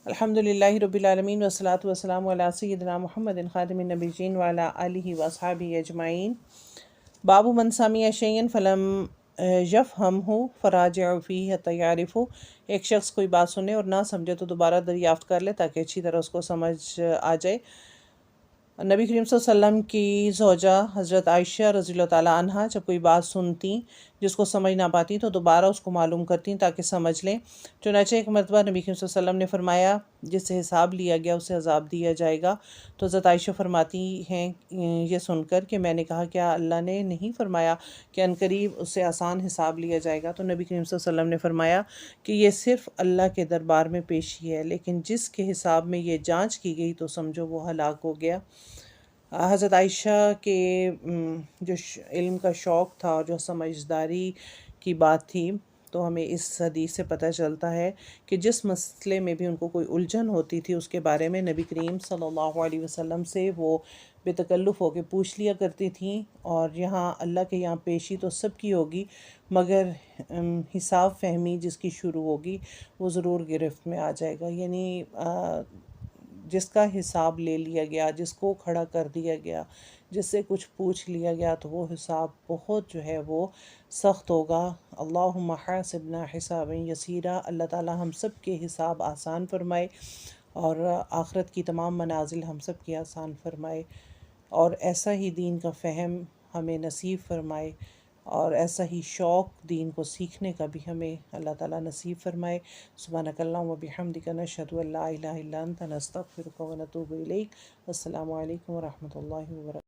الحمدللہ رب العالمین والصلاة والسلام علی سیدنا محمد خاتم النبیین وعلی آلہ واصحابہ اجمعین۔ باب من سمع شیئا فلم یفہمہ فراجع فیہ حتی یعرفہ۔ ایک شخص کوئی بات سنے اور نہ سمجھے تو دوبارہ دریافت کر لے تاکہ اچھی طرح اس کو سمجھ آ جائے۔ نبی کریم صلی اللہ علیہ وسلم کی زوجہ حضرت عائشہ رضی اللہ تعالیٰ عنہ جب کوئی بات سنتیں جس کو سمجھ نہ پاتی تو دوبارہ اس کو معلوم کرتیں تاکہ سمجھ لیں۔ چنانچہ ایک مرتبہ نبی کریم صلی اللہ علیہ وسلم نے فرمایا جس سے حساب لیا گیا اسے عذاب دیا جائے گا، تو حضرت عائشہ فرماتی ہیں یہ سن کر کہ میں نے کہا کیا اللہ نے نہیں فرمایا کہ عنقریب اس سے آسان حساب لیا جائے گا؟ تو نبی کریم صلی اللہ علیہ وسلم نے فرمایا کہ یہ صرف اللہ کے دربار میں پیشی ہے، لیکن جس کے حساب میں یہ جانچ کی گئی تو سمجھو وہ ہلاک ہو گیا۔ حضرت عائشہ کے جو علم کا شوق تھا اور جو سمجھداری کی بات تھی، تو ہمیں اس حدیث سے پتہ چلتا ہے کہ جس مسئلے میں بھی ان کو کوئی الجھن ہوتی تھی اس کے بارے میں نبی کریم صلی اللہ علیہ وسلم سے وہ بے تکلف ہو کے پوچھ لیا کرتی تھیں۔ اور یہاں اللہ کے یہاں پیشی تو سب کی ہوگی، مگر حساب فہمی جس کی شروع ہوگی وہ ضرور گرفت میں آ جائے گا۔ یعنی جس کا حساب لے لیا گیا، جس کو کھڑا کر دیا گیا، جس سے کچھ پوچھ لیا گیا تو وہ حساب بہت جو ہے وہ سخت ہوگا۔ اللہم حاسبنا حسابا یسیرا۔ اللہ تعالیٰ ہم سب کے حساب آسان فرمائے اور آخرت کی تمام منازل ہم سب کی آسان فرمائے، اور ایسا ہی دین کا فہم ہمیں نصیب فرمائے، اور ایسا ہی شوق دین کو سیکھنے کا بھی ہمیں اللہ تعالیٰ نصیب فرمائے۔ سبحانک اللہم و بحمدک نشہد ان لا الہ الا انت نستغفرک و نتوب الیک۔ السلام علیکم ورحمۃ اللہ وبرکاتہ۔